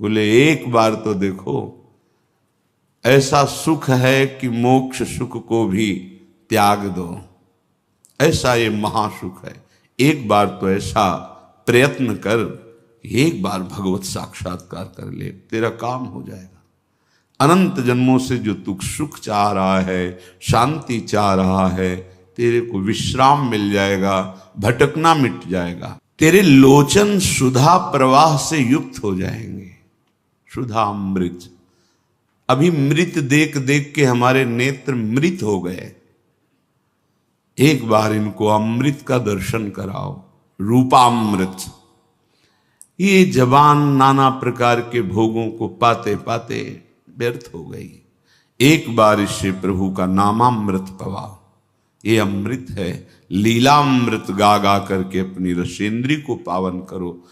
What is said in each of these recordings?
बोले एक बार तो देखो, ऐसा सुख है कि मोक्ष सुख को भी त्याग दो, ऐसा ये महासुख है। एक बार तो ऐसा प्रयत्न कर, एक बार भगवत साक्षात्कार कर ले, तेरा काम हो जाएगा। अनंत जन्मों से जो तू सुख चाह रहा है, शांति चाह रहा है, तेरे को विश्राम मिल जाएगा, भटकना मिट जाएगा। तेरे लोचन सुधा प्रवाह से युक्त हो जाएंगे, सुधा अमृत। अभी मृत देख देख के हमारे नेत्र मृत हो गए। एक बार इनको अमृत का दर्शन कराओ, रूपामृत। ये जबान नाना प्रकार के भोगों को पाते पाते व्यर्थ हो गई। एक बार इससे प्रभु का नामामृत पवाओ। ये अमृत है, लीलामृत गा गा करके अपनी रसेंद्री को पावन करो।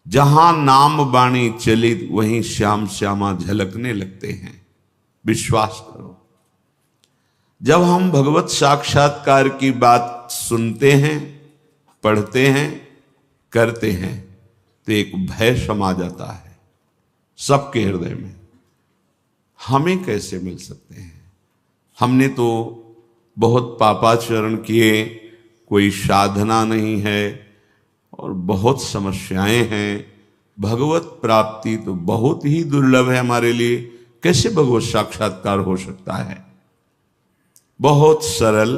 जहां नाम बाणी चली वहीं श्याम श्यामा झलकने लगते हैं, विश्वास करो। जब हम भगवत साक्षात्कार की बात सुनते हैं, पढ़ते हैं, करते हैं, तो एक भय समा जाता है सबके हृदय में। हमें कैसे मिल सकते हैं? हमने तो बहुत पापाचरण किए, कोई साधना नहीं है और बहुत समस्याएं हैं। भगवत प्राप्ति तो बहुत ही दुर्लभ है हमारे लिए। कैसे भगवत साक्षात्कार हो सकता है? बहुत सरल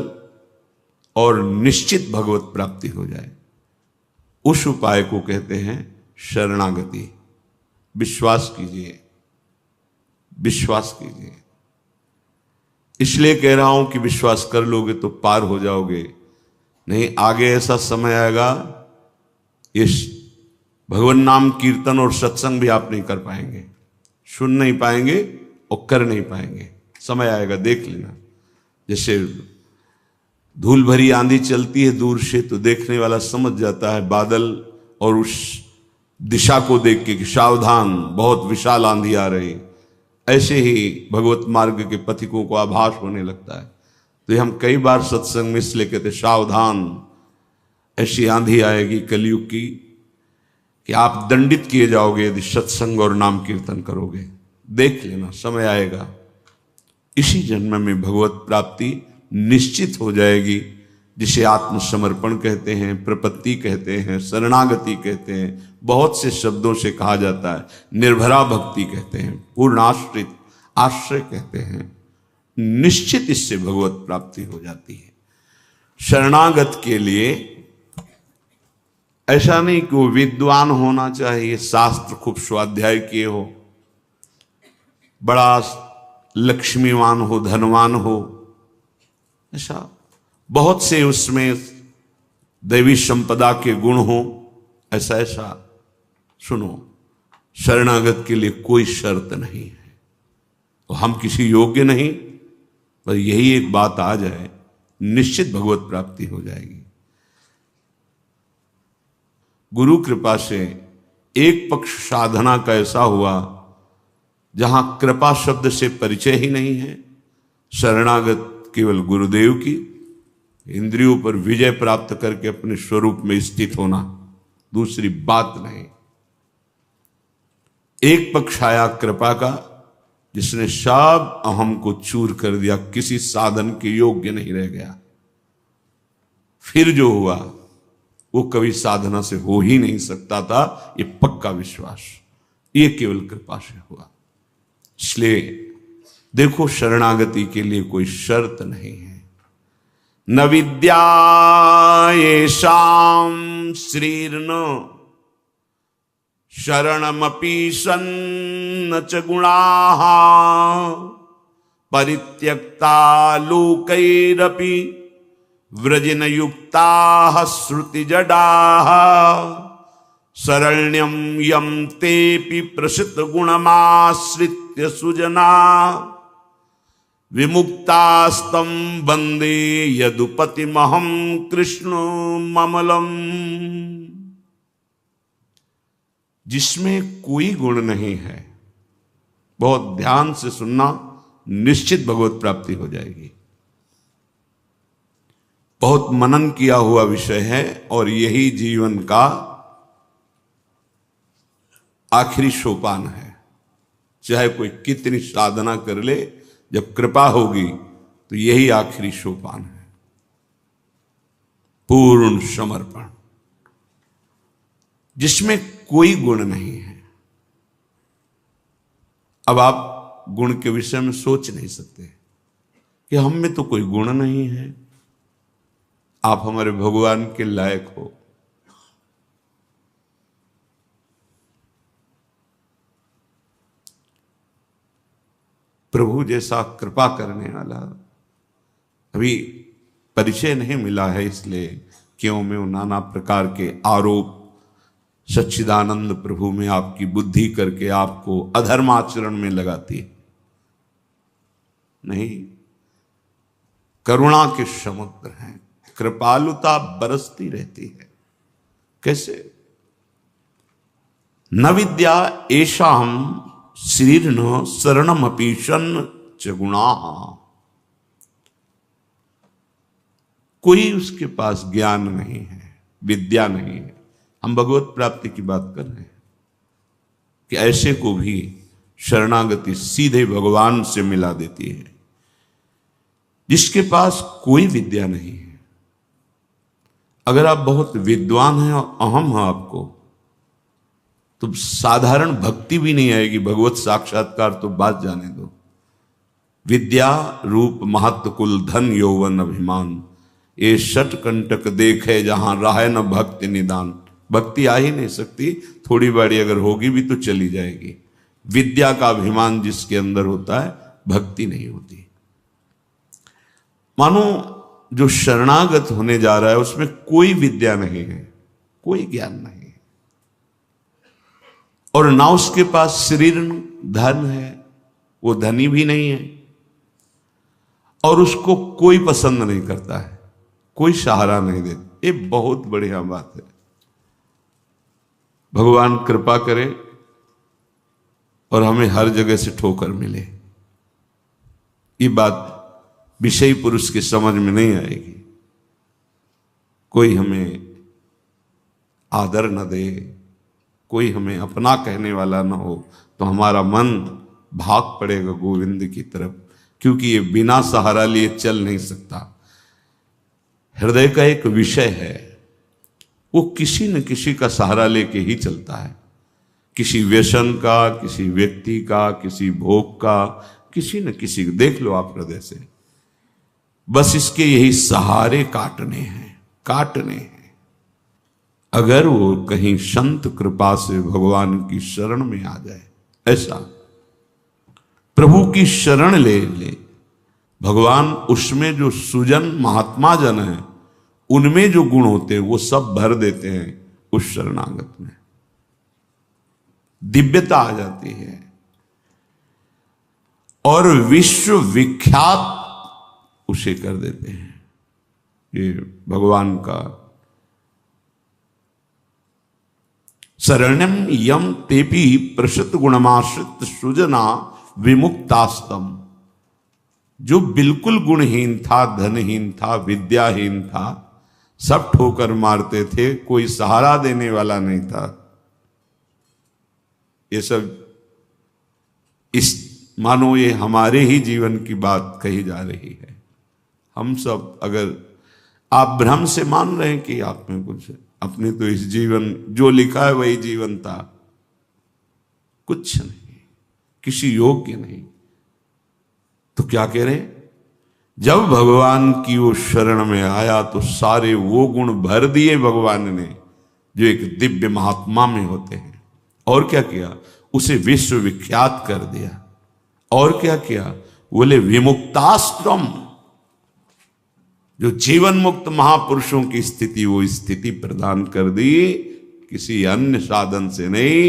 और निश्चित भगवत प्राप्ति हो जाए, उस उपाय को कहते हैं शरणागति। विश्वास कीजिए, विश्वास कीजिए। इसलिए कह रहा हूं कि विश्वास कर लोगे तो पार हो जाओगे। नहीं, आगे ऐसा समय आएगा, इस भगवान नाम कीर्तन और सत्संग भी आप नहीं कर पाएंगे, सुन नहीं पाएंगे और कर नहीं पाएंगे। समय आएगा, देख लेना। जैसे धूल भरी आंधी चलती है दूर से, तो देखने वाला समझ जाता है बादल और उस दिशा को देख के कि सावधान, बहुत विशाल आंधी आ रही। ऐसे ही भगवत मार्ग के पथिकों को आभास होने लगता है। तो हम कई बार सत्संग में इसलिए कहते सावधान, ऐसी आंधी आएगी कलयुग की कि आप दंडित किए जाओगे यदि सत्संग और नाम कीर्तन करोगे। देख लेना, समय आएगा। इसी जन्म में भगवत प्राप्ति निश्चित हो जाएगी, जिसे आत्मसमर्पण कहते हैं, प्रपत्ति कहते हैं, शरणागति कहते हैं, बहुत से शब्दों से कहा जाता है। निर्भरा भक्ति कहते हैं, पूर्णाश्रित आश्रय कहते हैं। निश्चित इससे भगवत प्राप्ति हो जाती है। शरणागत के लिए ऐसा नहीं कि वो विद्वान होना चाहिए, शास्त्र खूब स्वाध्याय किए हो, बड़ा लक्ष्मीवान हो, धनवान हो, ऐसा बहुत से उसमें दैवी संपदा के गुण हो, ऐसा ऐसा। सुनो, शरणागत के लिए कोई शर्त नहीं है। तो हम किसी योग्य नहीं, पर यही एक बात आ जाए, निश्चित भगवत प्राप्ति हो जाएगी। गुरु कृपा से एक पक्ष साधना का ऐसा हुआ जहां कृपा शब्द से परिचय ही नहीं है। शरणागत केवल गुरुदेव की, इंद्रियों पर विजय प्राप्त करके अपने स्वरूप में स्थित होना, दूसरी बात नहीं। एक पक्ष आया कृपा का, जिसने सब अहम को चूर कर दिया, किसी साधन के योग्य नहीं रह गया। फिर जो हुआ वो कभी साधना से हो ही नहीं सकता था, ये पक्का विश्वास, ये केवल कृपा से हुआ। इसलिए देखो, शरणागति के लिए कोई शर्त नहीं है। न विद्या येषां श्रीर्न शरणमपि सन्न च गुणाः परित्यक्ता लोकैरपि व्रजिन युक्ताः श्रुतिजडाः शरण्यं यं तेऽपि प्रसित गुणमाश्रित्य सुजना विमुक्तास्तं वन्दे यदुपतिमहं कृष्ण ममलम। जिसमें कोई गुण नहीं है, बहुत ध्यान से सुनना, निश्चित भगवत प्राप्ति हो जाएगी। बहुत मनन किया हुआ विषय है और यही जीवन का आखिरी सोपान है। चाहे कोई कितनी साधना कर ले, जब कृपा होगी तो यही आखिरी सोपान है, पूर्ण समर्पण, जिसमें कोई गुण नहीं है। अब आप गुण के विषय में सोच नहीं सकते कि हम में तो कोई गुण नहीं है, आप हमारे भगवान के लायक हो। प्रभु जैसा कृपा करने वाला अभी परिचय नहीं मिला है, इसलिए क्यों में नाना प्रकार के आरोप सच्चिदानंद प्रभु में आपकी बुद्धि करके आपको अधर्माचरण में लगाती है। नहीं, करुणा के समुद्र हैं, कृपालुता बरसती रहती है। कैसे? न विद्या एषाम श्रीर्न शरणम अपीशन च गुणा। कोई उसके पास ज्ञान नहीं है, विद्या नहीं है। हम भगवत प्राप्ति की बात कर रहे हैं कि ऐसे को भी शरणागति सीधे भगवान से मिला देती है, जिसके पास कोई विद्या नहीं है। अगर आप बहुत विद्वान हैं और अहम है आपको, तो साधारण भक्ति भी नहीं आएगी, भगवत साक्षात्कार तो बात जाने दो। विद्या रूप महत्व कुल धन यौवन अभिमान, ये षट कंटक देखे जहां राह न भक्ति निदान। भक्ति आ ही नहीं सकती, थोड़ी बड़ी अगर होगी भी तो चली जाएगी। विद्या का अभिमान जिसके अंदर होता है, भक्ति नहीं होती। मानो जो शरणागत होने जा रहा है उसमें कोई विद्या नहीं है, कोई ज्ञान नहीं है, और ना उसके पास शरीर धन है, वो धनी भी नहीं है, और उसको कोई पसंद नहीं करता है, कोई सहारा नहीं देता। ये बहुत बढ़िया बात है। भगवान कृपा करे और हमें हर जगह से ठोकर मिले, ये बात विषयी पुरुष की समझ में नहीं आएगी। कोई हमें आदर न दे, कोई हमें अपना कहने वाला न हो, तो हमारा मन भाग पड़ेगा गोविंद की तरफ, क्योंकि ये बिना सहारा लिए चल नहीं सकता। हृदय का एक विषय है, वो किसी न किसी का सहारा लेके ही चलता है, किसी व्यसन का, किसी व्यक्ति का, किसी भोग का, किसी न किसी को। देख लो आप हृदय से, बस इसके यही सहारे काटने हैं, काटने हैं। अगर वो कहीं संत कृपा से भगवान की शरण में आ जाए, ऐसा प्रभु की शरण ले ले, भगवान उसमें जो सुजन महात्मा जन है, उनमें जो गुण होते हैं वो सब भर देते हैं उस शरणागत में। दिव्यता आ जाती है और विश्व विख्यात उसे कर देते हैं। ये भगवान का शरणम यम तेपी प्रशत गुणमाश्रित सुजना विमुक्तास्तम। जो बिल्कुल गुणहीन था, धनहीन था, विद्याहीन था, सब ठोकर मारते थे, कोई सहारा देने वाला नहीं था। ये सब इस मानो ये हमारे ही जीवन की बात कही जा रही है। हम सब, अगर आप भ्रम से मान रहे हैं कि आप में कुछ है, अपने तो इस जीवन जो लिखा है वही जीवन था, कुछ नहीं, किसी योग्य नहीं, तो क्या कह रहे? जब भगवान की वो शरण में आया तो सारे वो गुण भर दिए भगवान ने जो एक दिव्य महात्मा में होते हैं। और क्या किया? उसे विश्व विख्यात कर दिया। और क्या किया? बोले विमुक्ताश्रम, जो जीवन मुक्त महापुरुषों की स्थिति, वो स्थिति प्रदान कर दी, किसी अन्य साधन से नहीं,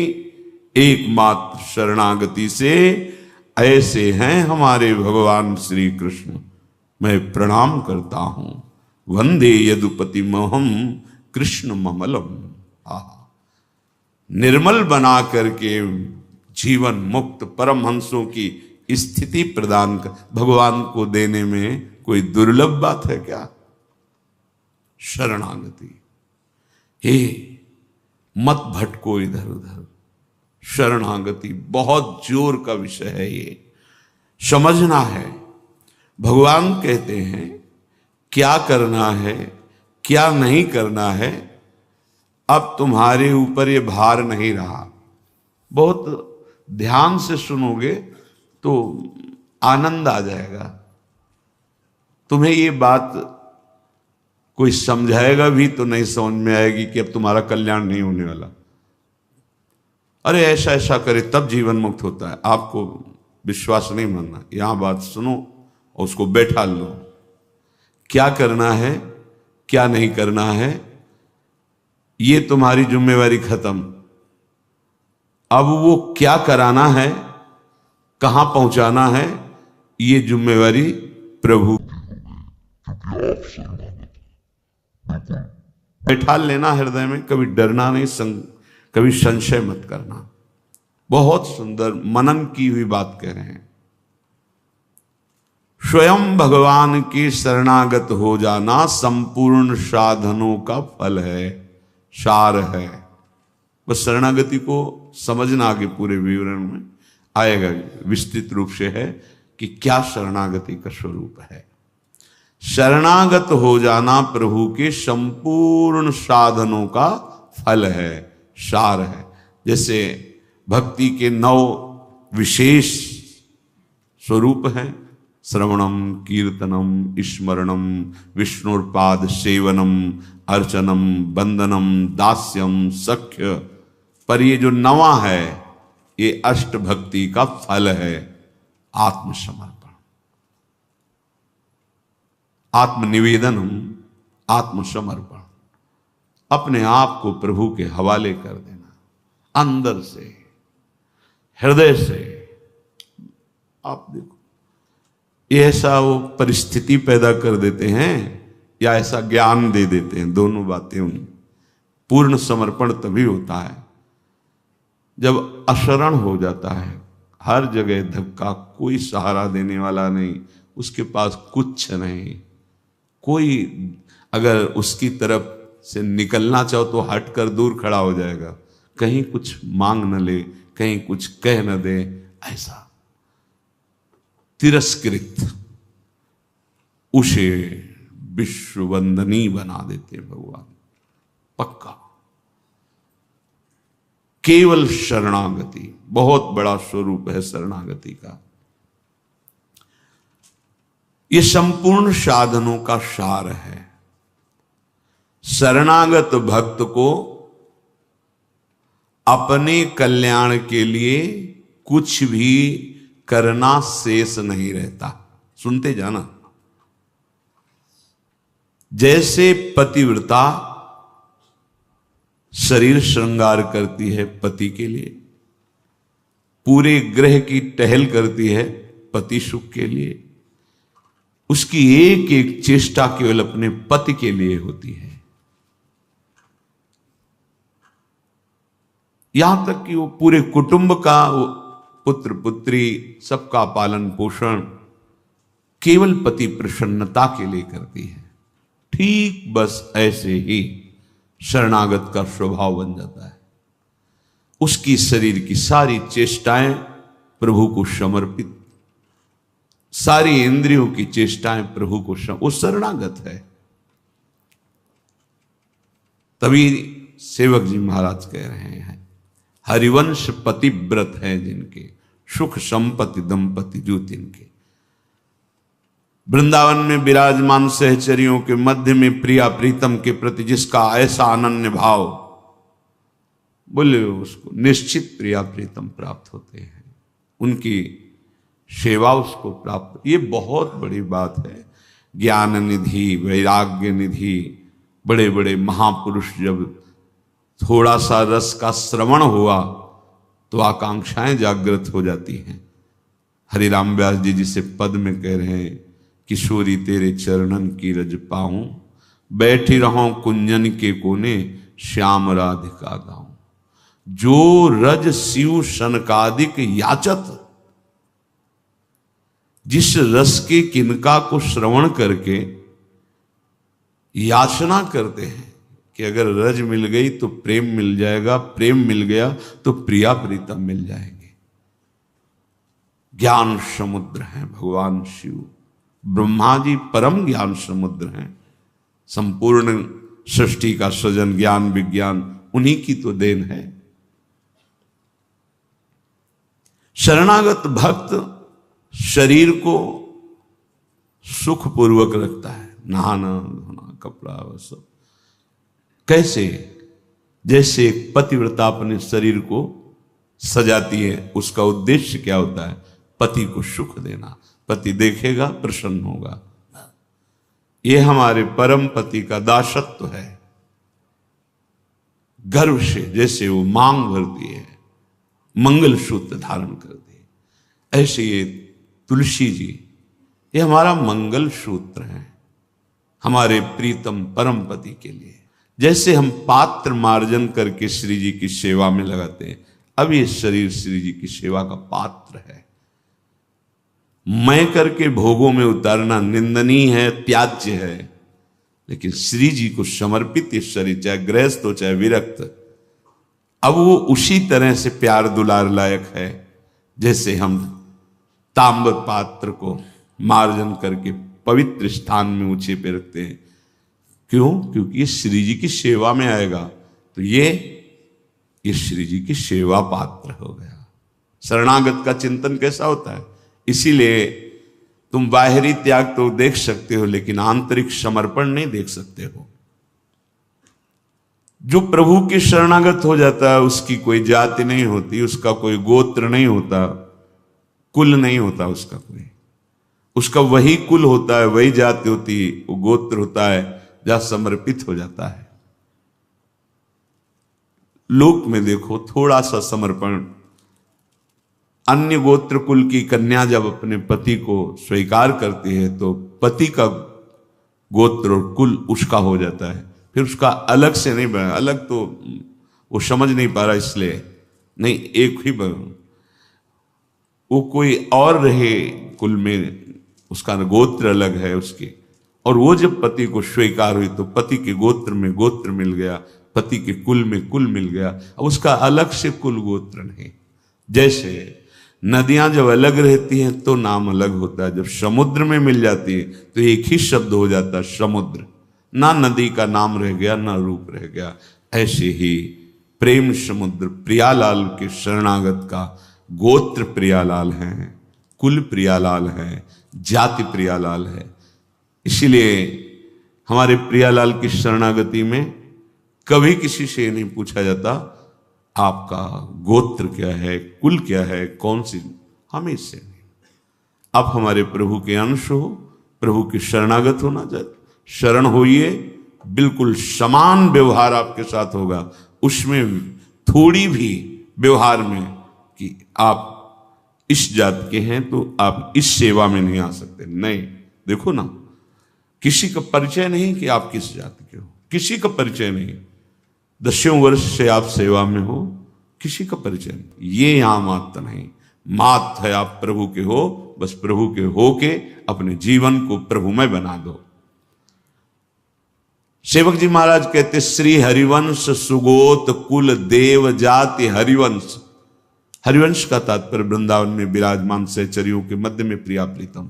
एकमात्र शरणागति से। ऐसे हैं हमारे भगवान श्री कृष्ण। मैं प्रणाम करता हूं, वंदे यदुपति महम कृष्ण ममलम। निर्मल बना करके जीवन मुक्त परमहंसों की स्थिति प्रदान कर भगवान को देने में कोई दुर्लभ बात है क्या? शरणागति। हे मत भटको इधर उधर, शरणागति बहुत जोर का विषय है, ये समझना है। भगवान कहते हैं क्या करना है क्या नहीं करना है, अब तुम्हारे ऊपर ये भार नहीं रहा। बहुत ध्यान से सुनोगे तो आनंद आ जाएगा। तुम्हें ये बात कोई समझाएगा भी तो नहीं समझ में आएगी कि अब तुम्हारा कल्याण नहीं होने वाला। अरे ऐसा ऐसा करे तब जीवन मुक्त होता है। आपको विश्वास नहीं मानना, यहां बात सुनो और उसको बैठा लो। क्या करना है क्या नहीं करना है, ये तुम्हारी जिम्मेवारी खत्म। अब वो क्या कराना है, कहां पहुंचाना है, ये जिम्मेवारी प्रभु। बैठा लेना हृदय में, कभी डरना नहीं, कभी संशय मत करना। बहुत सुंदर मनन की हुई बात कह रहे हैं। स्वयं भगवान के शरणागत हो जाना संपूर्ण साधनों का फल है, सार है। बस शरणागति को समझना, आगे पूरे विवरण में आएगा विस्तृत रूप से है कि क्या शरणागति का स्वरूप है। शरणागत हो जाना प्रभु के संपूर्ण साधनों का फल है, सार है। जैसे भक्ति के 9 विशेष स्वरूप हैं, श्रवणम, कीर्तनम, स्मरणम, विष्णुपाद सेवनम, अर्चनम, वंदनम, दास्यम, सख्य। पर ये जो 9वां है ये अष्ट भक्ति का फल है, आत्मसमर्पण, आत्मनिवेदनम, आत्मसमर्पण। अपने आप को प्रभु के हवाले कर देना, अंदर से, हृदय से। आप देखो ये ऐसा वो परिस्थिति पैदा कर देते हैं या ऐसा ज्ञान दे देते हैं, दोनों बातें उन। पूर्ण समर्पण तभी होता है जब अशरण हो जाता है, हर जगह धक्का, कोई सहारा देने वाला नहीं, उसके पास कुछ नहीं। कोई अगर उसकी तरफ से निकलना चाहो तो हट कर दूर खड़ा हो जाएगा, कहीं कुछ मांग न ले, कहीं कुछ कह न दे, ऐसा तिरस्कृत, उसे विश्ववंदनी बना देते भगवान। पक्का केवल शरणागति बहुत बड़ा स्वरूप है शरणागति का। ये संपूर्ण साधनों का सार है। शरणागत भक्त को अपने कल्याण के लिए कुछ भी करना शेष नहीं रहता। सुनते जाना। जैसे पतिव्रता शरीर श्रृंगार करती है पति के लिए, पूरे ग्रह की टहल करती है पति सुख के लिए, उसकी एक एक चेष्टा केवल अपने पति के लिए होती है। यहां तक कि वो पूरे कुटुंब का, वो पुत्र पुत्री सबका पालन पोषण केवल पति प्रसन्नता के लिए करती है। ठीक बस ऐसे ही शरणागत का स्वभाव बन जाता है। उसकी शरीर की सारी चेष्टाएं प्रभु को समर्पित, सारी इंद्रियों की चेष्टाएं प्रभु को वो शरणागत है। तभी सेवक जी महाराज कह रहे हैं, हरिवंश पतिव्रत है जिनके, सुख संपत्ति दंपति जो तिनके। वृंदावन में विराजमान सहचरियों के मध्य में प्रिया प्रीतम के प्रति जिसका ऐसा अनन्य भाव, बोले उसको निश्चित प्रिया प्रीतम प्राप्त होते हैं, उनकी सेवा उसको प्राप्त। ये बहुत बड़ी बात है। ज्ञान निधि, वैराग्य निधि, बड़े बड़े महापुरुष जब थोड़ा सा रस का श्रवण हुआ तो आकांक्षाएं जागृत हो जाती हैं। हरिराम व्यास जी जिसे पद में कह रहे हैं, किशोरी तेरे चरणन की रज पाऊं, बैठी रहूं कुंजन के कोने, श्याम राधिका गाऊं। जो रज शिव सनकादिक याचत, जिस रस के किनका को श्रवण करके याचना करते हैं, कि अगर रज मिल गई तो प्रेम मिल जाएगा, प्रेम मिल गया तो प्रिया प्रीतम मिल जाएंगे। ज्ञान समुद्र हैं भगवान शिव, ब्रह्मा जी परम ज्ञान समुद्र हैं। संपूर्ण सृष्टि का सृजन, ज्ञान, विज्ञान उन्हीं की तो देन है। शरणागत भक्त शरीर को सुखपूर्वक रखता है, नहाना धोना, कपड़ा वह सब। कैसे? जैसे एक पतिव्रता अपने शरीर को सजाती है, उसका उद्देश्य क्या होता है? पति को सुख देना। पति देखेगा, प्रसन्न होगा। ये हमारे परम पति का दासत्व है। गर्व से जैसे वो मांग भरती है, मंगल सूत्र धारण करती है, ऐसे ये तुलसी जी, ये हमारा मंगल सूत्र है हमारे प्रीतम परम पति के लिए। जैसे हम पात्र मार्जन करके श्री जी की सेवा में लगाते हैं, अब ये शरीर श्री जी की सेवा का पात्र है। मैं करके भोगों में उतारना निंदनीय है, त्याज्य है, लेकिन श्री जी को समर्पित ये शरीर, चाहे गृहस्थ हो चाहे विरक्त, अब वो उसी तरह से प्यार दुलार लायक है जैसे हम ताम्र पात्र को मार्जन करके पवित्र स्थान में ऊंचे पे रखते हैं। क्यों? क्योंकि ये श्री जी की सेवा में आएगा, तो ये श्री जी की सेवा पात्र हो गया। शरणागत का चिंतन कैसा होता है? इसीलिए तुम बाहरी त्याग तो देख सकते हो, लेकिन आंतरिक समर्पण नहीं देख सकते हो। जो प्रभु के शरणागत हो जाता है, उसकी कोई जाति नहीं होती, उसका कोई गोत्र नहीं होता, कुल नहीं होता उसका कोई, उसका वही कुल होता है, वही जाति होती, वो गोत्र होता है जहां समर्पित हो जाता है। लोक में देखो थोड़ा सा समर्पण, अन्य गोत्र कुल की कन्या जब अपने पति को स्वीकार करती है तो पति का गोत्र और कुल उसका हो जाता है, फिर उसका अलग से नहीं बना। अलग तो वो समझ नहीं पा रहा, इसलिए नहीं, एक ही बना, वो कोई और रहे कुल में, उसका गोत्र अलग है उसके। और वो जब पति को स्वीकार हुई तो पति के गोत्र में गोत्र मिल गया, पति के कुल में कुल मिल गया, अब उसका अलग से कुल गोत्र नहीं। जैसे नदियां जब अलग रहती हैं तो नाम अलग होता है, जब समुद्र में मिल जाती है तो एक ही शब्द हो जाता है समुद्र, ना नदी का नाम रह गया ना रूप रह गया। ऐसे ही प्रेम समुद्र प्रियालाल के शरणागत का गोत्र प्रियालाल है, कुल प्रियालाल है, जाति प्रियालाल है। इसीलिए हमारे प्रियालाल की शरणागति में कभी किसी से नहीं पूछा जाता आपका गोत्र क्या है, कुल क्या है, कौन सी, हमें इससे नहीं। आप हमारे प्रभु के अंश हो, प्रभु के शरणागत होना चाहिए, शरण होइए, बिल्कुल समान व्यवहार आपके साथ होगा। उसमें थोड़ी भी व्यवहार में कि आप इस जात के हैं तो आप इस सेवा में नहीं आ सकते, नहीं। देखो ना, किसी का परिचय नहीं कि आप किस जाति के हो, किसी का परिचय नहीं। 10 वर्ष से आप सेवा में हो, किसी का परिचय नहीं। ये यहां मात नहीं, मात है आप प्रभु के हो, बस प्रभु के हो के अपने जीवन को प्रभुमय बना दो। सेवक जी महाराज कहते, श्री हरिवंश सुगोत कुल देव जाति हरिवंश। हरिवंश का तात्पर्य वृंदावन में विराजमान सहचरियों के मध्य में प्रिया प्रीतम,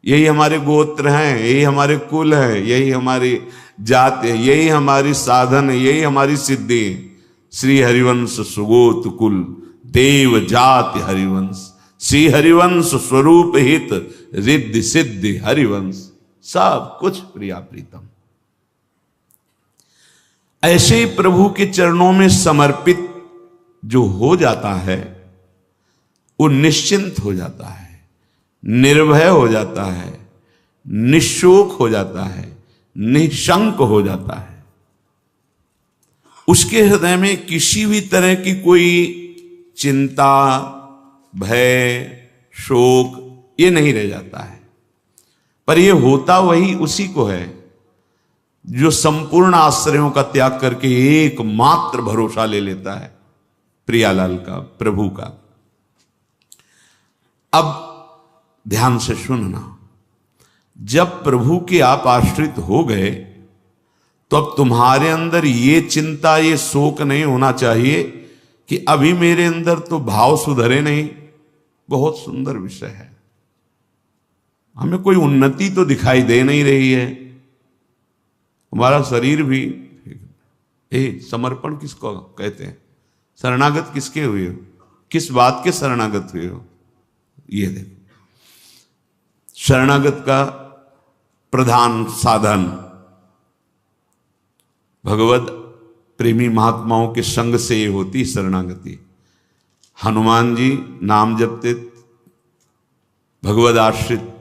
यही हमारे गोत्र हैं, यही हमारे कुल है, यही हमारी जात है, यही हमारी साधन है, यही हमारी सिद्धि है। श्री हरिवंश सुगोत कुल देव जाति हरिवंश, श्री हरिवंश स्वरूप हित रिद्धि सिद्धि हरिवंश, सब कुछ प्रिया प्रीतम। ऐसे ही प्रभु के चरणों में समर्पित जो हो जाता है वो निश्चिंत हो जाता है, निर्भय हो जाता है, निशोक हो जाता है, निशंक हो जाता है। उसके हृदय में किसी भी तरह की कोई चिंता, भय, शोक ये नहीं रह जाता है। पर ये होता वही उसी को है जो संपूर्ण आश्रयों का त्याग करके एकमात्र भरोसा ले लेता है प्रियालाल का, प्रभु का। अब ध्यान से सुनना, जब प्रभु के आप आश्रित हो गए तो अब तुम्हारे अंदर ये चिंता, ये शोक नहीं होना चाहिए कि अभी मेरे अंदर तो भाव सुधरे नहीं। बहुत सुंदर विषय है, हमें कोई उन्नति तो दिखाई दे नहीं रही है। हमारा शरीर भी, समर्पण किसको कहते हैं? शरणागत किसके हुए हो? किस बात के शरणागत हुए हो? ये देखो, शरणागत का प्रधान साधन भगवत प्रेमी महात्माओं के संग से ये होती शरणागति। हनुमान जी नाम जपते, भगवत आश्रित,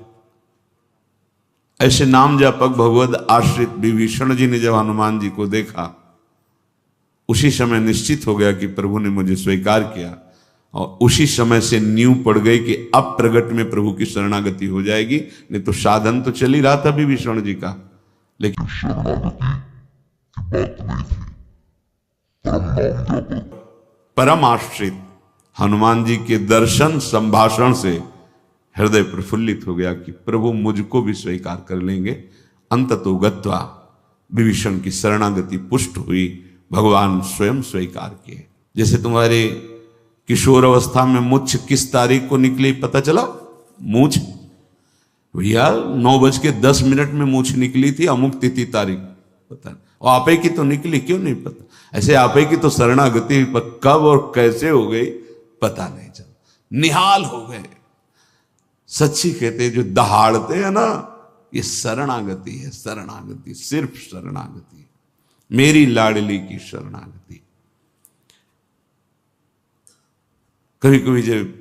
ऐसे नाम जपक भगवत आश्रित विभीषण जी ने जब हनुमान जी को देखा, उसी समय निश्चित हो गया कि प्रभु ने मुझे स्वीकार किया, और उसी समय से नींव पड़ गई कि अब प्रगट में प्रभु की शरणागति हो जाएगी। नहीं तो साधन तो चल ही रहा था विभीषण जी का, लेकिन परम आश्रित हनुमान जी के दर्शन संभाषण से हृदय प्रफुल्लित हो गया कि प्रभु मुझको भी स्वीकार कर लेंगे। अंततो गत्वा विभीषण की शरणागति पुष्ट हुई, भगवान स्वयं स्वीकार किए। जैसे तुम्हारे किशोर अवस्था में मूछ किस तारीख को निकली पता चला? मूछ भैया 9:10 में मूछ निकली थी, अमुक तिथि तारीख पता नहीं। और आपे की तो निकली, क्यों नहीं पता? ऐसे आपे की तो शरणागति कब और कैसे हो गई पता नहीं चला, निहाल हो गए। सच्ची कहते जो दहाड़ते हैं ना, ये शरणागति है। शरणागति, सिर्फ शरणागति, मेरी लाडली की शरणागति। कभी कभी जब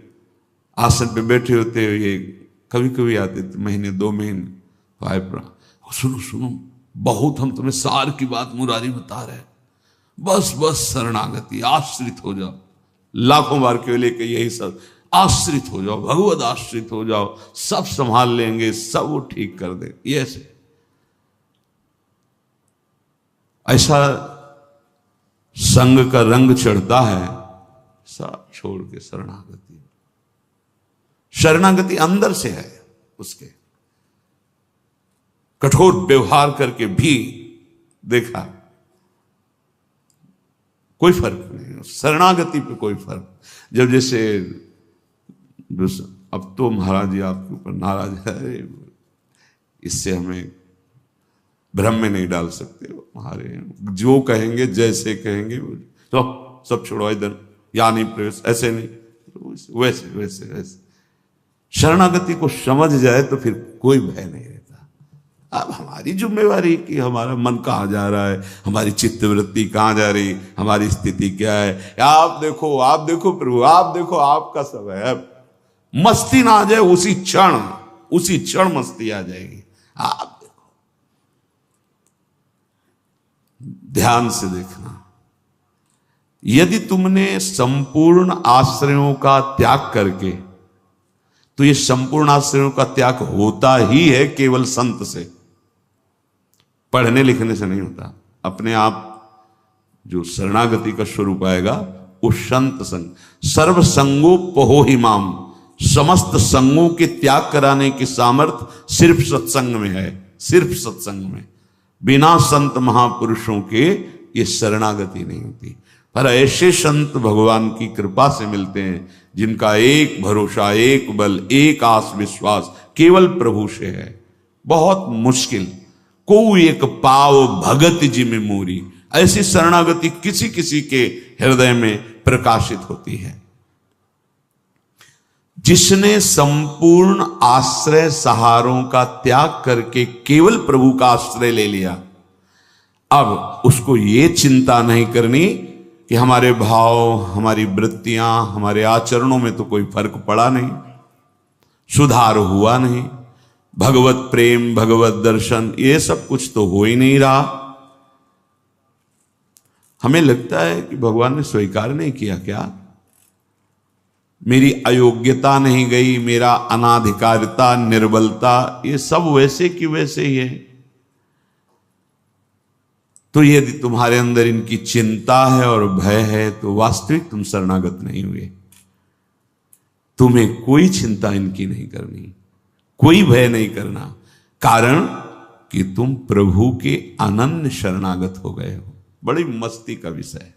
आसन पे बैठे होते हो, ये कभी कभी आते थे, महीने 2 महीने भाई सुनो सुनो, बहुत हम तुम्हें सार की बात मुरारी बता रहे हैं, बस बस शरणागति, आश्रित हो जाओ। लाखों बार के लेके यही सब, आश्रित हो जाओ, भगवत आश्रित हो जाओ, सब संभाल लेंगे, सब वो ठीक कर दे। ये ऐसा संग का रंग चढ़ता है, सब छोड़ के शरणागति। शरणागति अंदर से है उसके। कठोर व्यवहार करके भी देखा कोई फर्क नहीं, शरणागति पे कोई फर्क। जब जैसे अब तो महाराज जी आपके ऊपर नाराज है, इससे हमें भ्रम में नहीं डाल सकते। हमारे जो कहेंगे, जैसे कहेंगे, तो सब छोड़ो इधर, या नहीं प्रवेश, ऐसे नहीं, वैसे वैसे वैसे। शरणागति को समझ जाए तो फिर कोई भय नहीं रहता। अब हमारी जिम्मेवारी कि हमारा मन कहाँ जा रहा है, हमारी चित्तवृत्ति कहाँ जा रही, हमारी स्थिति क्या है। आप देखो प्रभु, आप देखो, आपका सब है। मस्ती ना आ जाए, उसी क्षण मस्ती आ जाएगी। आप देखो, ध्यान से देखना। यदि तुमने संपूर्ण आश्रयों का त्याग करके, तो ये संपूर्ण आश्रयों का त्याग होता ही है केवल संत से, पढ़ने लिखने से नहीं होता। अपने आप जो शरणागति का स्वरूप आएगा वो संत संग। सर्व संगोपहो हिमाम, समस्त संगों के त्याग कराने की सामर्थ्य सिर्फ सत्संग में है, सिर्फ सत्संग में। बिना संत महापुरुषों के ये शरणागति नहीं होती। पर ऐसे संत भगवान की कृपा से मिलते हैं जिनका एक भरोसा, एक बल, एक आस विश्वास केवल प्रभु से है। बहुत मुश्किल को एक पाव भगत जिमि मोरी, ऐसी शरणागति किसी किसी के हृदय में प्रकाशित होती है। जिसने संपूर्ण आश्रय सहारों का त्याग करके केवल प्रभु का आश्रय ले लिया, अब उसको ये चिंता नहीं करनी कि हमारे भाव, हमारी वृत्तियां, हमारे आचरणों में तो कोई फर्क पड़ा नहीं, सुधार हुआ नहीं, भगवत प्रेम, भगवत दर्शन, ये सब कुछ तो हो ही नहीं रहा। हमें लगता है कि भगवान ने स्वीकार नहीं किया क्या, मेरी अयोग्यता नहीं गई, मेरा अनाधिकारिता, निर्बलता, ये सब वैसे की वैसे ही है। तो यदि तुम्हारे अंदर इनकी चिंता है और भय है तो वास्तविक तुम शरणागत नहीं हुए। तुम्हें कोई चिंता इनकी नहीं करनी, कोई भय नहीं करना। कारण कि तुम प्रभु के अनन्य शरणागत हो गए हो। बड़ी मस्ती का विषय है।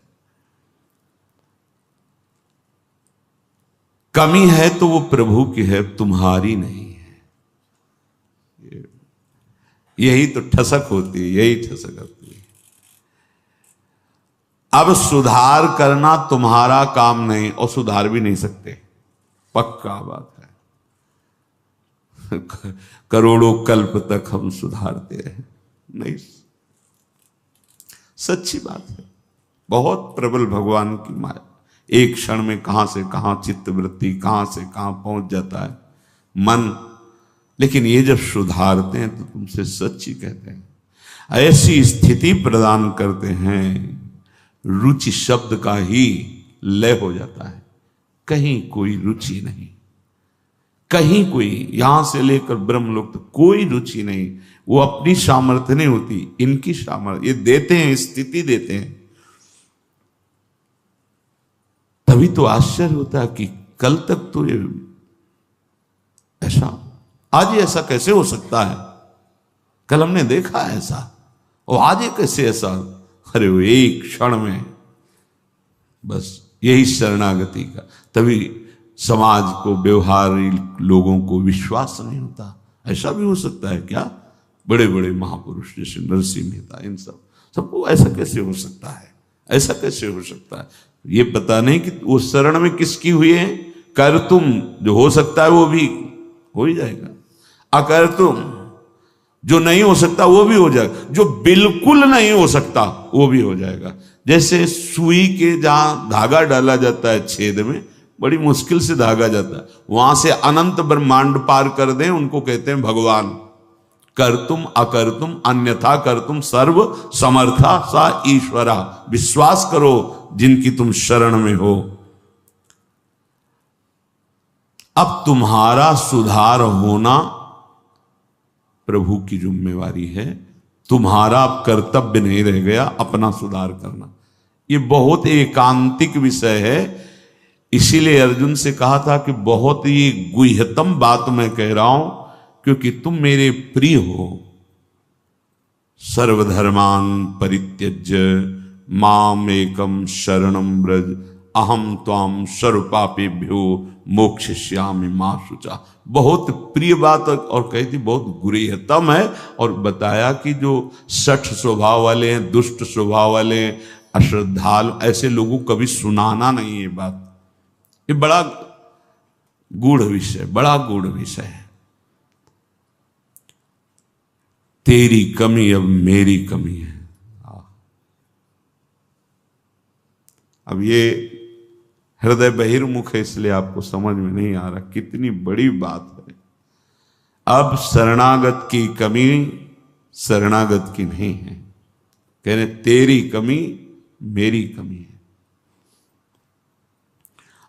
कमी है तो वो प्रभु की है, तुम्हारी नहीं है। यही तो ठसक होती है, यही ठसक होती है। अब सुधार करना तुम्हारा काम नहीं, और सुधार भी नहीं सकते, पक्का बात है। करोड़ों कल्प तक हम सुधारते रहे, नहीं, सच्ची बात है। बहुत प्रबल भगवान की माया, एक क्षण में कहां से कहां चित्तवृत्ति, कहां से कहां पहुंच जाता है मन। लेकिन ये जब सुधारते हैं तो तुमसे सच्ची कहते हैं, ऐसी स्थिति प्रदान करते हैं, रुचि शब्द का ही लय हो जाता है। कहीं कोई रुचि नहीं, कहीं कोई, यहां से लेकर ब्रह्मलोक तक कोई रुचि नहीं। वो अपनी सामर्थ्य नहीं होती, इनकी सामर्थ्य, ये देते हैं, स्थिति देते हैं। तभी तो आश्चर्य होता है कि कल तक तो ये ऐसा, आज ये ऐसा कैसे हो सकता है? कल हमने देखा ऐसा, और आज ये कैसे ऐसा? अरे वो एक क्षण में, बस यही शरणागति का। तभी समाज को, व्यवहारी लोगों को विश्वास नहीं होता। ऐसा भी हो सकता है क्या? बड़े बड़े महापुरुष जैसे नरसिंह मेहता, इन सबको ऐसा कैसे हो सकता है? ऐसा कैसे हो सकता है? ये पता नहीं कि वो शरण में किसकी हुई है। कर तुम, जो हो सकता है वो भी हो ही जाएगा, अकर तुम, जो नहीं हो सकता वो भी हो जाएगा, जो बिल्कुल नहीं हो सकता वो भी हो जाएगा। जैसे सुई के जहां धागा डाला जाता है छेद में, बड़ी मुश्किल से धागा जाता है, वहां से अनंत ब्रह्मांड पार कर दें, उनको कहते हैं भगवान। कर तुम अकर तुम अन्यथा कर तुम सर्व समर्था सा ईश्वरा। विश्वास करो जिनकी तुम शरण में हो। अब तुम्हारा सुधार होना प्रभु की जिम्मेवारी है, तुम्हारा अब कर्तव्य नहीं रह गया अपना सुधार करना। ये बहुत एकांतिक विषय है। इसीलिए अर्जुन से कहा था कि बहुत ही गुह्यतम बात मैं कह रहा हूं, क्योंकि तुम मेरे प्रिय हो। सर्वधर्मान परित्यज्य माम एकम शरणम व्रज अहम त्वाम सर्वपापेभ्यो मोक्षयिष्यामि मा शुचा। बहुत प्रिय बात, और कही थी बहुत गुह्यतम है। और बताया कि जो सठ स्वभाव वाले हैं, दुष्ट स्वभाव वाले हैं, अश्रद्धालु, ऐसे लोगों को कभी सुनाना नहीं ये बात। ये बड़ा गूढ़ विषय, बड़ा गूढ़ विषय है। तेरी कमी अब मेरी कमी है। अब ये हृदय बहिर्मुख है, इसलिए आपको समझ में नहीं आ रहा कितनी बड़ी बात है। अब शरणागत की कमी शरणागत की नहीं है, कहने तेरी कमी मेरी कमी है।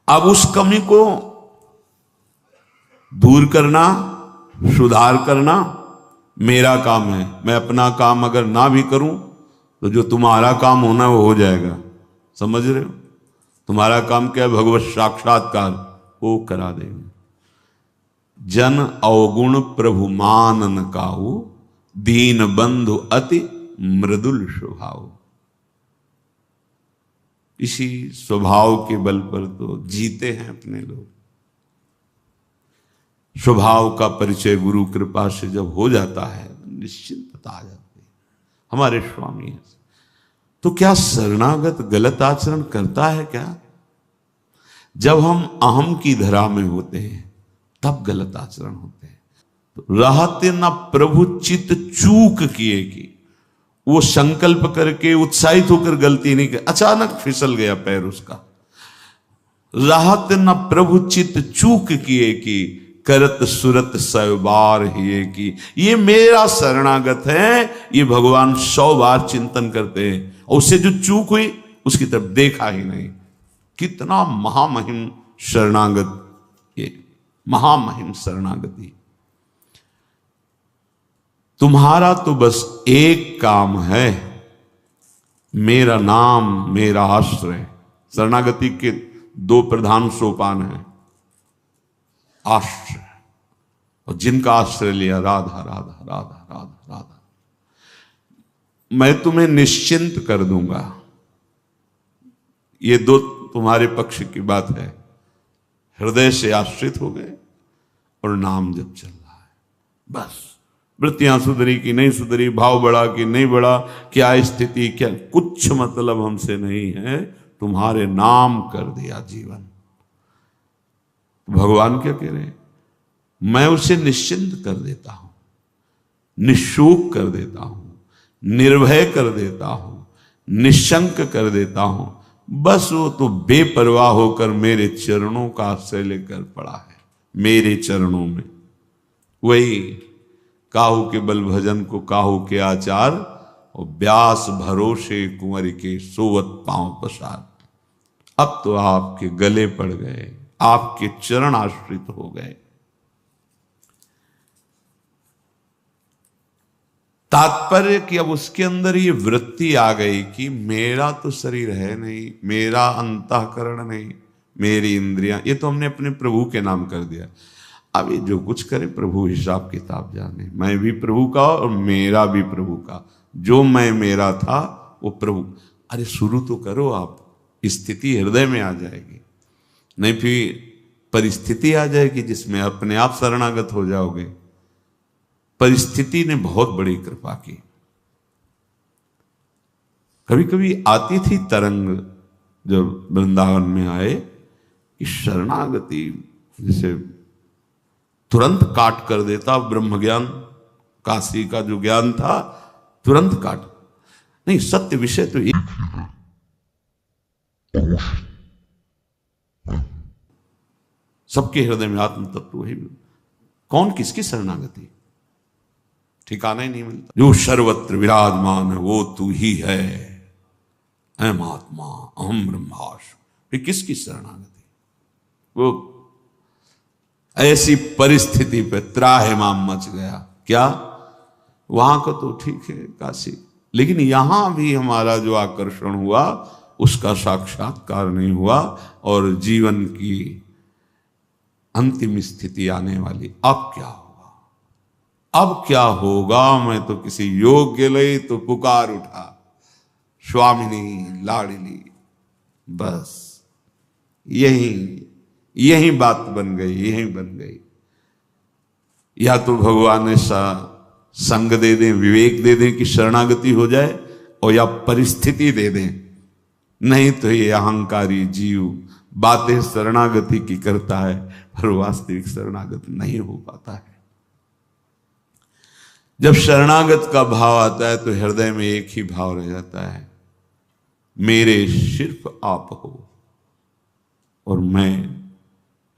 अब उस कमी को दूर करना, सुधार करना मेरा काम है। मैं अपना काम अगर ना भी करूं तो जो तुम्हारा काम होना वो हो जाएगा। समझ रहे हो? तुम्हारा काम क्या है? भगवत साक्षात्कार, वो करा देंगे। जन अवगुण प्रभु मानन काहू, दीन बंधु अति मृदुल स्वभाव। इसी स्वभाव के बल पर तो जीते हैं अपने लोग। स्वभाव का परिचय गुरु कृपा से जब हो जाता है, निश्चिंतता आ जाती है। हमारे स्वामी है। तो क्या शरणागत गलत आचरण करता है क्या? जब हम अहम की धरा में होते हैं तब गलत आचरण होते हैं। तो रहते न प्रभु चित चूक किए कि वो संकल्प करके उत्साहित होकर गलती नहीं कर, अचानक फिसल गया पैर उसका। रहत न प्रभु चित चूक किए कि करत सुरत सैबार ही की। ये मेरा शरणागत है, ये भगवान 100 बार चिंतन करते हैं, और उससे जो चूक हुई उसकी तरफ देखा ही नहीं। कितना महामहिम शरणागत, ये महामहिम शरणागति। तुम्हारा तो बस एक काम है, मेरा नाम मेरा आश्रय। शरणागति के 2 प्रधान सोपान हैं। आश्रय, और जिनका आश्रय लिया, राधा राधा राधा राधा राधा, मैं तुम्हें निश्चिंत कर दूंगा। ये दो तुम्हारे पक्ष की बात है। हृदय से आश्रित हो गए और नाम जब चल रहा है, बस वृत्तियां सुधरी कि नहीं सुधरी, भाव बढ़ा कि नहीं बढ़ा, क्या स्थिति, क्या कुछ मतलब हमसे नहीं है, तुम्हारे नाम कर दिया जीवन। भगवान क्या कह रहे हैं? मैं उसे निश्चिंत कर देता हूं, निशोक कर देता हूं, निर्भय कर देता हूं, निशंक कर देता हूं। बस वो तो बेपरवाह होकर मेरे चरणों का आश्रय लेकर पड़ा है, मेरे चरणों में। वही काहू के बल भजन को काहू के आचार, और व्यास भरोसे कुंवर के सोवत पांव पसार। अब तो आपके गले पड़ गए, आपके चरण आश्रित हो गए। तात्पर्य कि अब उसके अंदर ये वृत्ति आ गई कि मेरा तो शरीर है नहीं, मेरा अंतःकरण नहीं, मेरी इंद्रियां, ये तो हमने अपने प्रभु के नाम कर दिया। अब ये जो कुछ करे प्रभु हिसाब किताब जाने। मैं भी प्रभु का और मेरा भी प्रभु का। जो मैं मेरा था वो प्रभु। अरे शुरू तो करो आप, स्थिति हृदय में आ जाएगी, नहीं फिर परिस्थिति आ जाएगी जिसमें अपने आप शरणागत हो जाओगे। परिस्थिति ने बहुत बड़ी कृपा की। कभी कभी आती थी तरंग जब वृंदावन में आए कि शरणागति जैसे तुरंत काट कर देता। ब्रह्म ज्ञान, काशी का जो ज्ञान था तुरंत काट। नहीं, सत्य विषय तो एक, सबके हृदय में आत्म तत्व वही। कौन किसकी शरणागति, ठिकाना ही नहीं मिलता। जो सर्वत्र विराजमान है वो तू ही है, अहम आत्मा अहम ब्रह्मास्मि। फिर किसकी शरणागति? वो ऐसी परिस्थिति पे त्राहिमाम मच गया। क्या वहां का तो ठीक है काशी, लेकिन यहां भी हमारा जो आकर्षण हुआ उसका साक्षात्कार नहीं हुआ, और जीवन की अंतिम स्थिति आने वाली। अब क्या होगा, अब क्या होगा? मैं तो किसी योग्य लई तो पुकार उठा, स्वामिनी लाडली। बस यही बात बन गई, यही बन गई। या तो भगवान ऐसा संग दे दें, विवेक दे दें कि शरणागति हो जाए, और या परिस्थिति दे दें। नहीं तो ये अहंकारी जीव बातें शरणागति की करता है, पर वास्तविक शरणागत नहीं हो पाता है। जब शरणागत का भाव आता है तो हृदय में एक ही भाव रह जाता है, मेरे सिर्फ आप हो और मैं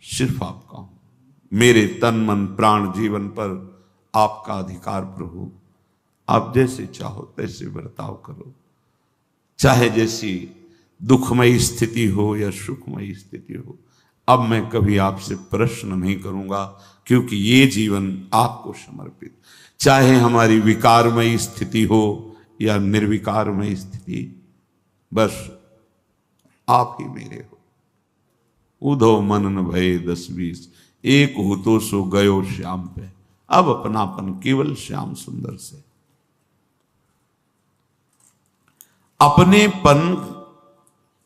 सिर्फ आपका हूं। मेरे तन मन प्राण जीवन पर आपका अधिकार प्रभु। आप जैसे चाहो तैसे बर्ताव करो, चाहे जैसी दुखमयी स्थिति हो या सुखमयी स्थिति हो। अब मैं कभी आपसे प्रश्न नहीं करूंगा, क्योंकि ये जीवन आपको समर्पित। चाहे हमारी विकारमयी स्थिति हो या निर्विकारमयी स्थिति, बस आप ही मेरे हो। उधो मन न भय 10-20, एक हो तो सो गयो श्याम पे। अब अपनापन केवल श्याम सुंदर से। अपनेपन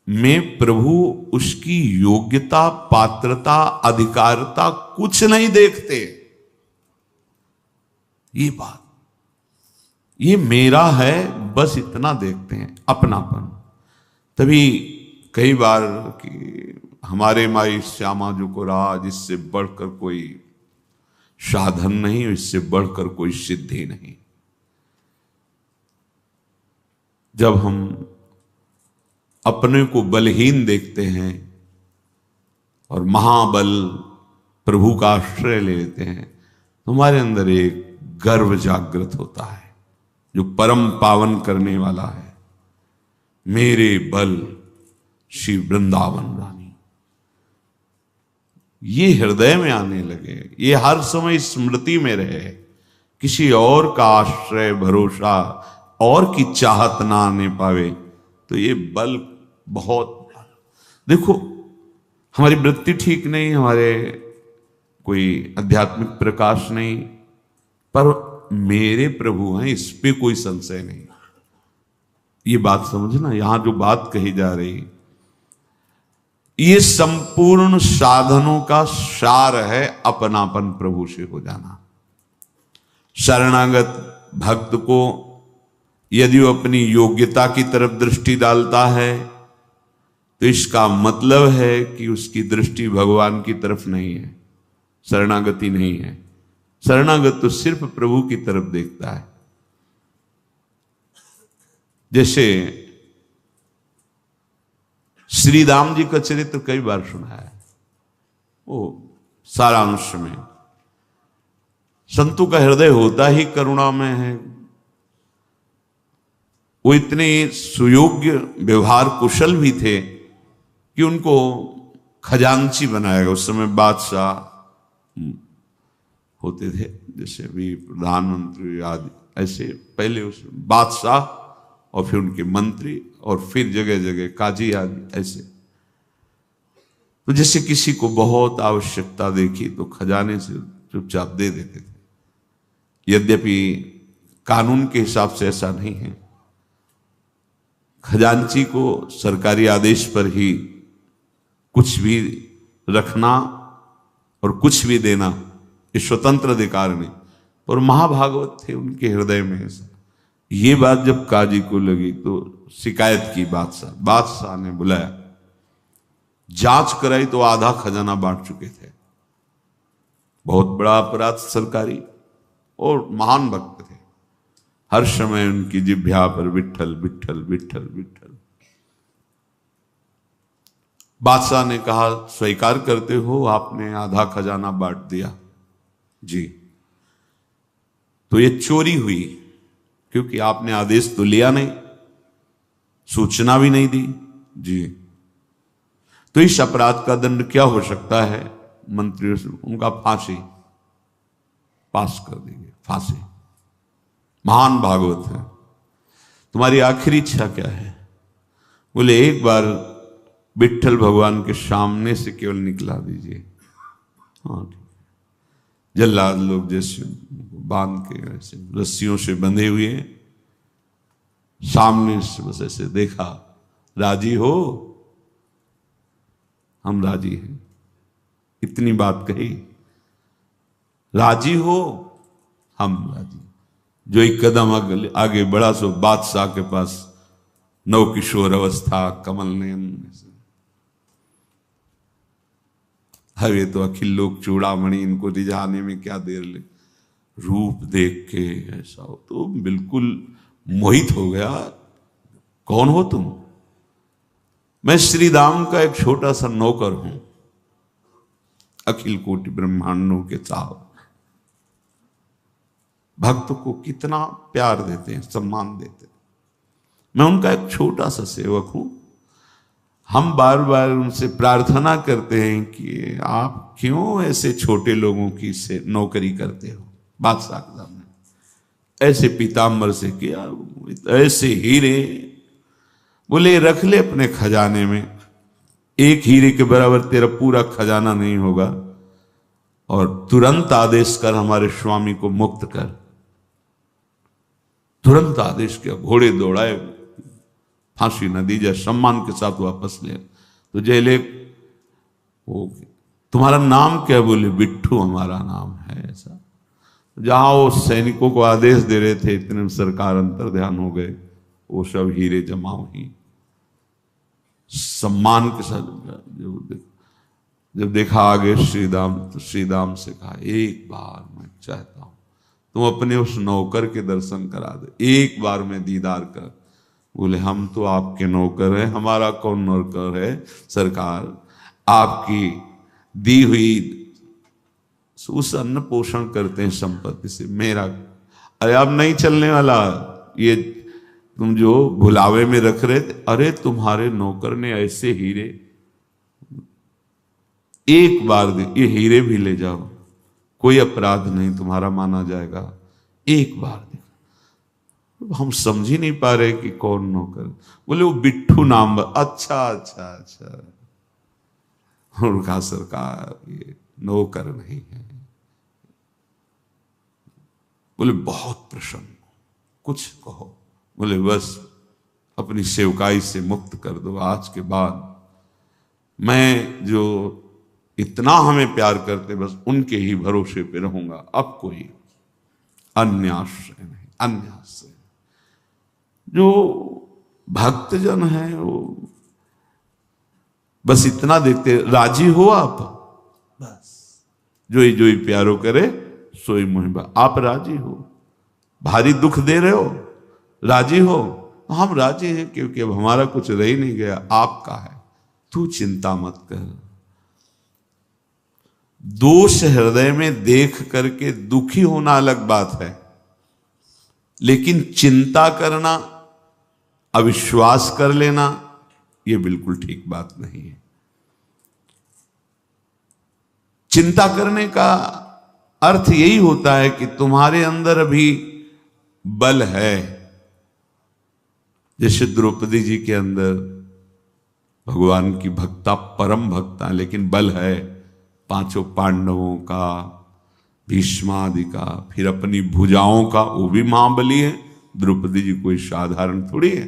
में प्रभु उसकी योग्यता, पात्रता, अधिकारता कुछ नहीं देखते। ये बात, ये मेरा है, बस इतना देखते हैं, अपनापन। तभी कई बार कि हमारे माई श्यामा जो को राज, इससे बढ़कर कोई साधन नहीं, इससे बढ़कर कोई सिद्धि नहीं। जब हम अपने को बलहीन देखते हैं और महाबल प्रभु का आश्रय ले लेते हैं, तो हमारे अंदर एक गर्व जागृत होता है जो परम पावन करने वाला है। मेरे बल श्री वृंदावन रानी, ये हृदय में आने लगे, ये हर समय स्मृति में रहे। किसी और का आश्रय, भरोसा और की चाहत ना आने पावे, तो ये बल बहुत। देखो, हमारी वृत्ति ठीक नहीं, हमारे कोई आध्यात्मिक प्रकाश नहीं, पर मेरे प्रभु हैं, इस पे कोई संशय नहीं। ये बात समझना, यहां जो बात कही जा रही, ये संपूर्ण साधनों का सार है अपनापन प्रभु से हो जाना। शरणागत भक्त को यदि वो अपनी योग्यता की तरफ दृष्टि डालता है तो इसका मतलब है कि उसकी दृष्टि भगवान की तरफ नहीं है, शरणागति नहीं है। शरणागत तो सिर्फ प्रभु की तरफ देखता है। जैसे श्री राम जी का चरित्र कई बार सुना है, वो सारांश में संतों का हृदय होता ही करुणा में है। वो इतने सुयोग्य व्यवहार कुशल भी थे कि उनको खजांची बनाया गया। उस समय बादशाह होते थे, जैसे अभी प्रधानमंत्री आदि, ऐसे पहले उस बादशाह और फिर उनके मंत्री और फिर जगह जगह काजी आदि ऐसे। तो जैसे किसी को बहुत आवश्यकता देखी तो खजाने से चुपचाप दे देते थे। यद्यपि कानून के हिसाब से ऐसा नहीं है, खजांची को सरकारी आदेश पर ही कुछ भी रखना और कुछ भी देना ये स्वतंत्र अधिकार नहीं, और महाभागवत थे उनके हृदय में ऐसा। ये बात जब काजी को लगी तो शिकायत की बादशाह ने बुलाया, जांच कराई तो आधा खजाना बांट चुके थे। बहुत बड़ा अपराध सरकारी, और महान भक्त थे। हर समय उनकी जिह्वा पर विट्ठल विट्ठल विट्ठल विट्ठल। बादशाह ने कहा, स्वीकार करते हो आपने आधा खजाना बांट दिया? जी। तो ये चोरी हुई, क्योंकि आपने आदेश तो लिया नहीं, सूचना भी नहीं दी। जी। तो इस अपराध का दंड क्या हो सकता है? मंत्री उनका फांसी पास कर देंगे, फांसी। महान भागवत है। तुम्हारी आखिरी इच्छा क्या है? बोले एक बार विट्ठल भगवान के सामने से केवल निकला दीजिए। हाँ ठीक। जल्लाद लोग जैसे बांध के ऐसे रस्सियों से बंधे हुए, सामने से बस ऐसे देखा, राजी हो? हम राजी हैं। इतनी बात कही, राजी हो? हम राजी। जो एक कदम आगे बढ़ा सो बादशाह के पास नव किशोर अवस्था, कमल नयन। हवे तो अखिल लोक चूड़ामणि, इनको रिझाने में क्या देर ले। रूप देख के ऐसा हो तो बिल्कुल मोहित हो गया। कौन हो तुम? मैं श्री राम का एक छोटा सा नौकर हूं, अखिल कोटि ब्रह्मांडों के चाव। भक्त को कितना प्यार देते हैं, सम्मान देते हैं। मैं उनका एक छोटा सा सेवक हूं। हम बार बार उनसे प्रार्थना करते हैं कि आप क्यों ऐसे छोटे लोगों की से नौकरी करते हो? बादशाह के सामने ऐसे पीताम्बर से किया, ऐसे हीरे। बोले रख ले अपने खजाने में, एक हीरे के बराबर तेरा पूरा खजाना नहीं होगा, और तुरंत आदेश कर हमारे स्वामी को मुक्त कर। तुरंत आदेश किया, घोड़े दौड़ाए, फांसी न दी जाए, सम्मान के साथ वापस ले। तो जेले वो, तुम्हारा नाम क्या? बोले बिट्ठू हमारा नाम है। ऐसा जहां वो सैनिकों को आदेश दे रहे थे, इतने में सरकार अंतर ध्यान हो गए, वो सब हीरे जमा हुई। सम्मान के साथ जब देखा आगे श्रीराम, तो श्रीराम से कहा, एक बार मैं चाहता हूं तुम अपने उस नौकर के दर्शन करा दे, एक बार में दीदार कर। बोले हम तो आपके नौकर हैं, हमारा कौन नौकर है सरकार? आपकी दी हुई उस अन्न पोषण करते हैं संपत्ति से। मेरा अरे अब नहीं चलने वाला ये, तुम जो भुलावे में रख रहे थे। अरे तुम्हारे नौकर ने ऐसे हीरे, एक बार दे, ये हीरे भी ले जाओ, कोई अपराध नहीं, तुम्हारा माना जाएगा, एक बार दे। हम समझ ही नहीं पा रहे कि कौन नौकर। बोले वो बिट्ठू नाम। अच्छा अच्छा अच्छा। उनका सरकार ये नौकर नहीं है। बोले बहुत प्रसन्न, कुछ कहो। बोले बस अपनी सेवकाई से मुक्त कर दो। आज के बाद मैं जो इतना हमें प्यार करते बस उनके ही भरोसे पे रहूंगा, अब कोई अन्य आश्रय नहीं, अन्य आश्रय। जो भक्तजन है वो बस इतना देखते, राजी हो आप, बस जोई जोई प्यारो करे सोई मुहिबा। आप राजी हो, भारी दुख दे रहे हो, राजी हो, हम राजी हैं क्योंकि अब हमारा कुछ रह ही नहीं गया, आपका है, तू चिंता मत कर। दोष हृदय में देख करके दुखी होना अलग बात है, लेकिन चिंता करना, अविश्वास कर लेना, यह बिल्कुल ठीक बात नहीं है। चिंता करने का अर्थ यही होता है कि तुम्हारे अंदर अभी बल है। जैसे द्रौपदी जी के अंदर भगवान की भक्ता, परम भक्ता, लेकिन बल है पांचों पांडवों का, भीष्मादि का, फिर अपनी भुजाओं का, वो भी महाबली है। द्रौपदी जी कोई साधारण थोड़ी है,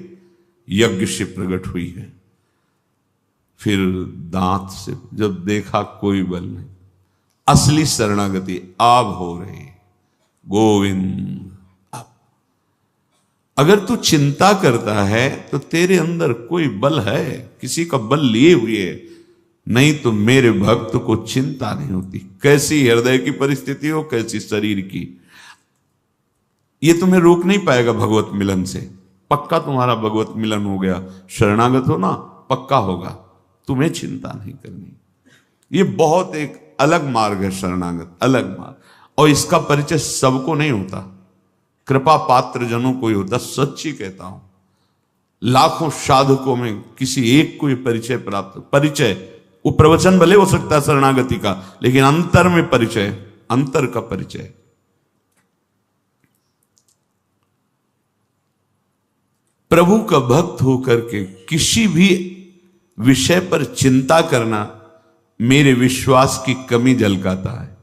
यज्ञ से प्रकट हुई है। फिर दांत से जब देखा कोई बल नहीं, असली शरणागति अब हो रही, गोविंद। अब अगर तू चिंता करता है तो तेरे अंदर कोई बल है, किसी का बल लिए हुए है, नहीं तो मेरे भक्त को चिंता नहीं होती। कैसी हृदय की परिस्थिति हो, कैसी शरीर की, ये तुम्हें रोक नहीं पाएगा भगवत मिलन से। पक्का तुम्हारा भगवत मिलन हो गया, शरणागत हो ना, पक्का होगा, तुम्हें चिंता नहीं करनी। ये बहुत एक अलग मार्ग है शरणागत, अलग मार्ग, और इसका परिचय सबको नहीं होता, कृपा पात्र जनों को ही होता। सच्ची कहता हूं, लाखों साधकों में किसी एक को परिचय प्राप्त, परिचय वो प्रवचन भले हो सकता है शरणागति का, लेकिन अंतर में परिचय, अंतर का परिचय। प्रभु का भक्त होकर के किसी भी विषय पर चिंता करना मेरे विश्वास की कमी झलकाता है,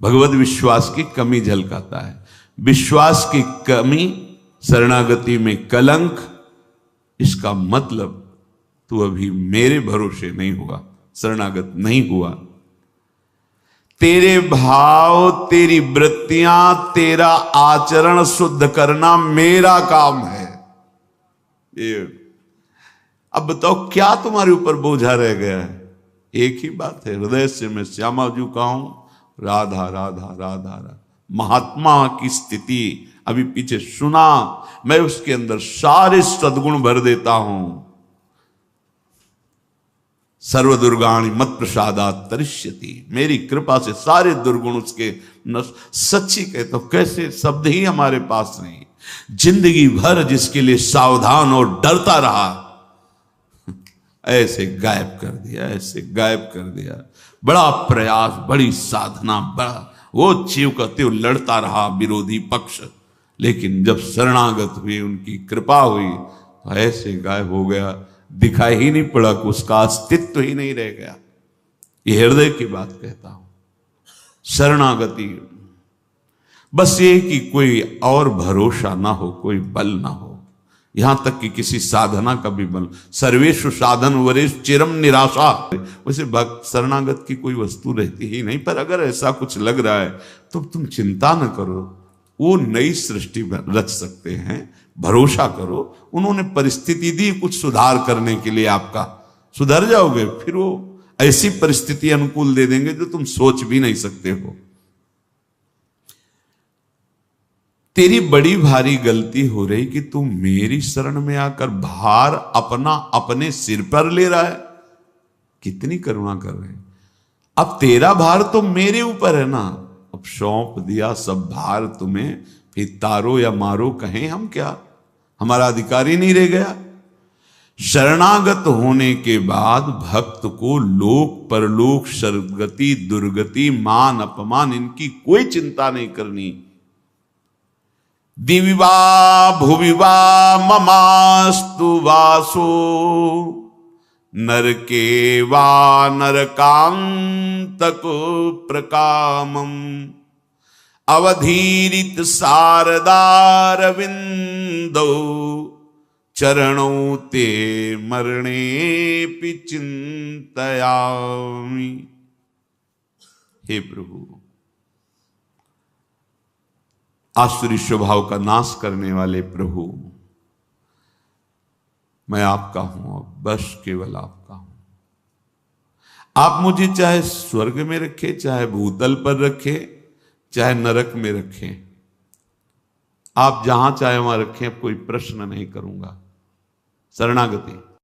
भगवत विश्वास की कमी झलकाता है। विश्वास की कमी शरणागति में कलंक, इसका मतलब तू अभी मेरे भरोसे नहीं हुआ, शरणागत नहीं हुआ। तेरे भाव, तेरी वृत्तियां, तेरा आचरण शुद्ध करना मेरा काम है। ये अब बताओ क्या तुम्हारे ऊपर बोझा रह गया है? एक ही बात है, हृदय से मैं श्यामा जी का हूं, राधा राधा राधा राधा। महात्मा की स्थिति अभी पीछे सुना, मैं उसके अंदर सारे सद्गुण भर देता हूं। सर्व दुर्गाणी मत प्रसादात् तरिष्यति, मेरी कृपा से सारे दुर्गुण उसके सच्ची कहता हूं, कैसे शब्द ही हमारे पास नहीं। जिंदगी भर जिसके लिए सावधान और डरता रहा, ऐसे गायब कर दिया, ऐसे गायब कर दिया। बड़ा प्रयास, बड़ी साधना, बड़ा वो जीव का त्यों लड़ता रहा विरोधी पक्ष, लेकिन जब शरणागत हुई, उनकी कृपा हुई, तो ऐसे गायब हो गया, दिखाई ही नहीं पड़ा, उसका अस्तित्व ही नहीं रह गया। ये हृदय की बात कहता हूं, शरणागति। बस ये कि कोई और भरोसा ना हो, कोई बल ना हो, यहां तक कि किसी साधना का भी बल। सर्वेषु साधन वरेषु चिरम निराशा। वैसे भक्त शरणागत की कोई वस्तु रहती ही नहीं, पर अगर ऐसा कुछ लग रहा है तो तुम चिंता न करो, वो नई सृष्टि रच सकते हैं, भरोसा करो। उन्होंने परिस्थिति दी कुछ सुधार करने के लिए, आपका सुधर जाओगे, फिर वो ऐसी परिस्थिति अनुकूल दे देंगे जो तुम सोच भी नहीं सकते हो। तेरी बड़ी भारी गलती हो रही कि तू मेरी शरण में आकर भार अपना अपने सिर पर ले रहा है। कितनी करुणा कर रहे हैं। अब तेरा भार तो मेरे ऊपर है ना, अब सौंप दिया सब भार तुम्हें, फिर तारो या मारो कहें हम क्या, हमारा अधिकार ही नहीं रह गया। शरणागत होने के बाद भक्त को लोक परलोक, सदगति दुर्गति, मान अपमान, इनकी कोई चिंता नहीं करनी। दिविवा भुविवा ममास्तु वासो, नरके वा नरकांतक प्रकामम, अवधीरित शारदारविंदो चरणों ते मरणे पि चिंतयामि। हे प्रभु, आसुरी स्वभाव का नाश करने वाले प्रभु, मैं आपका हूं, बस केवल आपका हूं। आप मुझे चाहे स्वर्ग में रखे, चाहे भूतल पर रखे, चाहे नरक में रखें, आप जहां चाहे वहां रखें, अब कोई प्रश्न नहीं करूंगा। शरणागति।